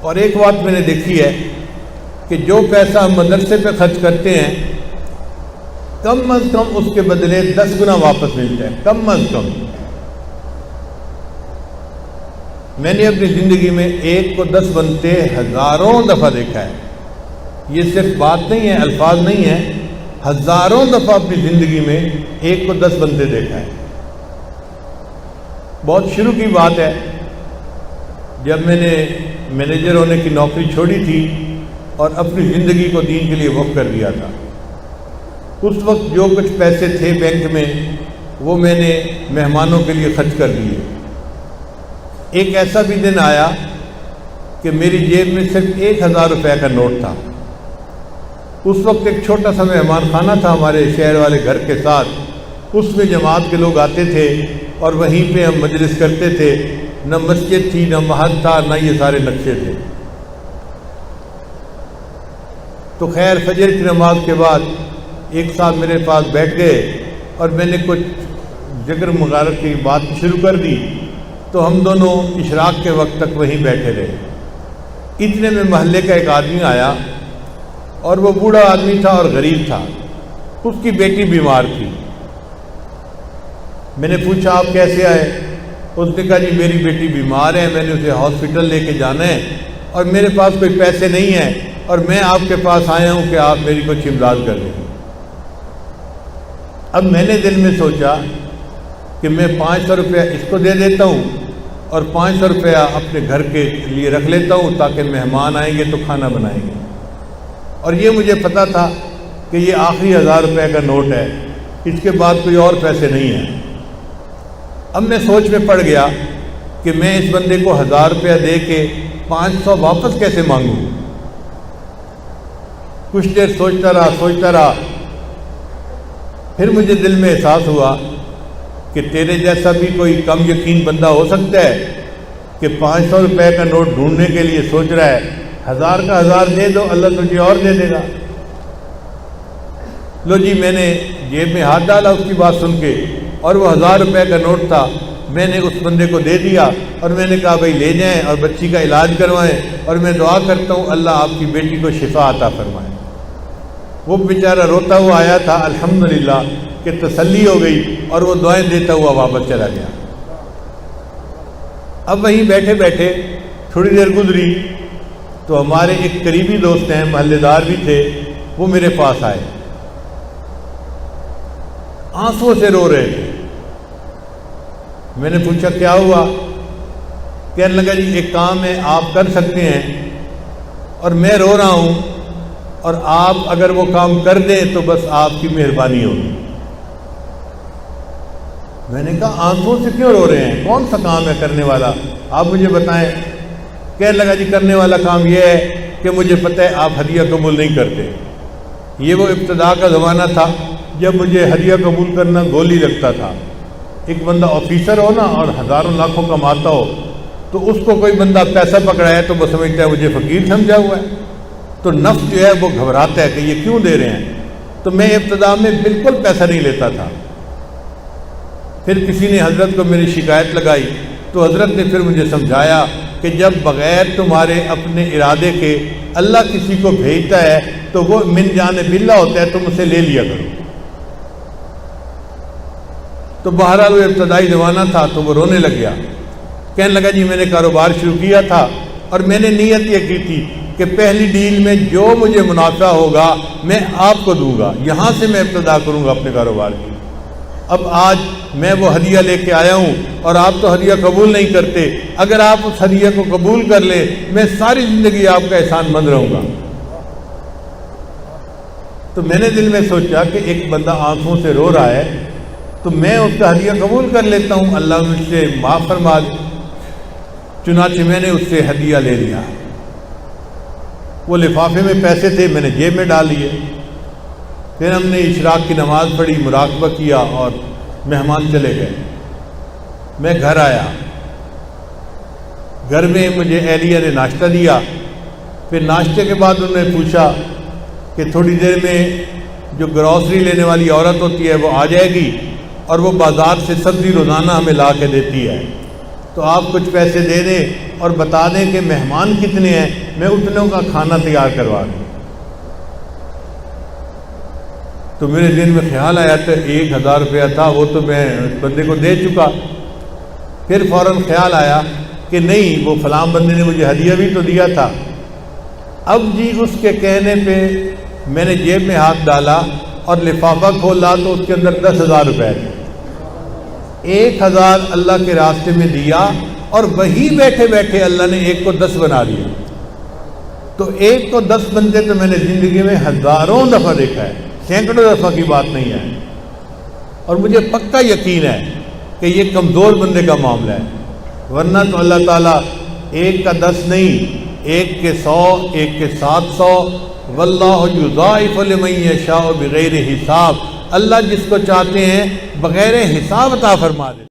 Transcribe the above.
اور ایک بات میں نے دیکھی ہے کہ جو پیسہ ہم مدرسے پہ خرچ کرتے ہیں کم از کم اس کے بدلے 10 گنا واپس ملتا ہے، کم از کم۔ میں نے اپنی زندگی میں 1 کو 10 بنتے ہزاروں دفعہ دیکھا ہے۔ یہ صرف بات نہیں ہے، الفاظ نہیں ہے، ہزاروں دفعہ اپنی زندگی میں 1 کو 10 بنتے دیکھا ہے۔ بہت شروع کی بات ہے، جب میں نے مینیجر ہونے کی نوکری چھوڑی تھی اور اپنی زندگی کو دین کے لیے وقف کر دیا تھا۔ اس وقت جو کچھ پیسے تھے بینک میں وہ میں نے مہمانوں کے لیے خرچ کر دیے۔ ایک ایسا بھی دن آیا کہ میری جیب میں صرف 1000 روپے کا نوٹ تھا۔ اس وقت ایک چھوٹا سا مہمان خانہ تھا ہمارے شہر والے گھر کے ساتھ، اس میں جماعت کے لوگ آتے تھے اور وہیں پہ ہم مجلس کرتے تھے۔ نہ مسجد تھی، نہ محل تھا، نہ یہ سارے نقشے تھے۔ تو خیر فجر کی نماز کے بعد ایک صاحب میرے پاس بیٹھ گئے اور میں نے کچھ ذکر مغارت کی بات شروع کر دی، تو ہم دونوں اشراق کے وقت تک وہیں بیٹھے رہے۔ اتنے میں محلے کا ایک آدمی آیا اور وہ بوڑھا آدمی تھا اور غریب تھا، اس کی بیٹی بیمار تھی۔ میں نے پوچھا آپ کیسے آئے؟ اس نے کہا جی میری بیٹی بیمار ہے، میں نے اسے ہاسپٹل لے کے جانا ہے اور میرے پاس کوئی پیسے نہیں ہیں اور میں آپ کے پاس آیا ہوں کہ آپ میری کچھ امداد کر دیں۔ اب میں نے دل میں سوچا کہ میں 500 روپیہ اس کو دے دیتا ہوں اور 500 روپیہ اپنے گھر کے لیے رکھ لیتا ہوں تاکہ مہمان آئیں گے تو کھانا بنائیں گے۔ اور یہ مجھے پتا تھا کہ یہ آخری 1000 روپے کا نوٹ ہے، اس کے بعد کوئی اور پیسے نہیں ہیں۔ اب میں سوچ میں پڑ گیا کہ میں اس بندے کو 1000 روپیہ دے کے 500 واپس کیسے مانگوں۔ کچھ دیر سوچتا رہا، پھر مجھے دل میں احساس ہوا کہ تیرے جیسا بھی کوئی کم یقین بندہ ہو سکتا ہے کہ 500 روپے کا نوٹ ڈھونڈنے کے لیے سوچ رہا ہے، 1000 کا 1000 دے دو، اللہ تجھے اور دے دے گا۔ لو جی، میں نے جیب میں ہاتھ ڈالا اس کی بات سن کے، اور وہ 1000 روپے کا نوٹ تھا، میں نے اس بندے کو دے دیا اور میں نے کہا بھائی لے جائیں اور بچی کا علاج کروائیں، اور میں دعا کرتا ہوں اللہ آپ کی بیٹی کو شفا عطا فرمائے۔ وہ بیچارہ روتا ہوا آیا تھا، الحمدللہ کہ تسلی ہو گئی، اور وہ دعائیں دیتا ہوا واپس چلا گیا۔ اب وہیں بیٹھے بیٹھے تھوڑی دیر گزری تو ہمارے ایک قریبی دوست ہیں، محلے دار بھی تھے، وہ میرے پاس آئے، آنسوں سے رو رہے تھے۔ میں نے پوچھا کیا ہوا؟ کہنے لگا جی ایک کام ہے آپ کر سکتے ہیں اور میں رو رہا ہوں، اور آپ اگر وہ کام کر دیں تو بس آپ کی مہربانی ہوگی۔ میں نے کہا آنسوں سے کیوں رو رہے ہیں؟ کون سا کام ہے کرنے والا؟ آپ مجھے بتائیں۔ کہنے لگا جی کرنے والا کام یہ ہے کہ مجھے پتہ ہے آپ ہدیہ قبول نہیں کرتے۔ یہ وہ ابتدا کا زمانہ تھا جب مجھے ہدیہ قبول کرنا گولی لگتا تھا۔ ایک بندہ آفیسر ہو نا اور ہزاروں لاکھوں کماتا ہو تو اس کو کوئی بندہ پیسہ پکڑایا تو وہ سمجھتا ہے مجھے فقیر سمجھا ہوا ہے، تو نفس جو ہے وہ گھبراتا ہے کہ یہ کیوں دے رہے ہیں۔ تو میں ابتدا میں بالکل پیسہ نہیں لیتا تھا۔ پھر کسی نے حضرت کو میری شکایت لگائی تو حضرت نے پھر مجھے سمجھایا کہ جب بغیر تمہارے اپنے ارادے کے اللہ کسی کو بھیجتا ہے تو وہ من جانب اللہ ہوتا ہے، تم اسے لے لیا کرو۔ تو بہرحال وہ ابتدائی زمانہ تھا تو وہ رونے لگ گیا، کہنے لگا جی میں نے کاروبار شروع کیا تھا اور میں نے نیت یہ کی تھی کہ پہلی ڈیل میں جو مجھے منافع ہوگا میں آپ کو دوں گا، یہاں سے میں ابتدا کروں گا اپنے کاروبار کی۔ اب آج میں وہ ہدیہ لے کے آیا ہوں اور آپ تو ہدیہ قبول نہیں کرتے، اگر آپ اس ہدیہ کو قبول کر لیں میں ساری زندگی آپ کا احسان مند رہوں گا۔ تو میں نے دل میں سوچا کہ ایک بندہ آنکھوں سے رو رہا ہے تو میں اس کا ہدیہ قبول کر لیتا ہوں، اللہ مجھ سے معاف فرما دے۔ چنانچہ میں نے اس سے ہدیہ لے لیا۔ وہ لفافے میں پیسے تھے، میں نے جیب میں ڈال لیے۔ پھر ہم نے اشراق کی نماز پڑھی، مراقبہ کیا اور مہمان چلے گئے۔ میں گھر آیا، گھر میں مجھے اہلیہ نے ناشتہ دیا۔ پھر ناشتے کے بعد انہوں نے پوچھا کہ تھوڑی دیر میں جو گروسری لینے والی عورت ہوتی ہے وہ آ جائے گی اور وہ بازار سے سبزی روزانہ ہمیں لا کے دیتی ہے۔ تو آپ کچھ پیسے دے دیں اور بتا دیں کہ مہمان کتنے ہیں، میں اتنوں کا کھانا تیار کروا دوں۔ تو میرے ذہن میں خیال آیا تو 1000 روپیہ تھا، وہ تو میں بندے کو دے چکا۔ پھر فوراً خیال آیا کہ نہیں، وہ فلاں بندے نے مجھے ہدیہ بھی تو دیا تھا۔ اب جی اس کے کہنے پہ میں نے جیب میں ہاتھ ڈالا اور لفافہ کھولا تو اس کے اندر 10,000 روپے تھے۔ 1000 اللہ کے راستے میں دیا اور وہی بیٹھے بیٹھے اللہ نے ایک کو 10 بنا دیا۔ تو ایک کو 10 بندے تو میں نے زندگی میں ہزاروں دفعہ دیکھا ہے، سینکڑوں دفعہ کی بات نہیں ہے، اور مجھے پکا یقین ہے کہ یہ کمزور بندے کا معاملہ ہے، ورنہ تو اللہ تعالیٰ ایک کا 10 نہیں، ایک کے 100، ایک کے 700، واللہ یضاعف لمن یشاء بغیر حساب، اللہ جس کو چاہتے ہیں بغیر حساب عطا فرما دیتے۔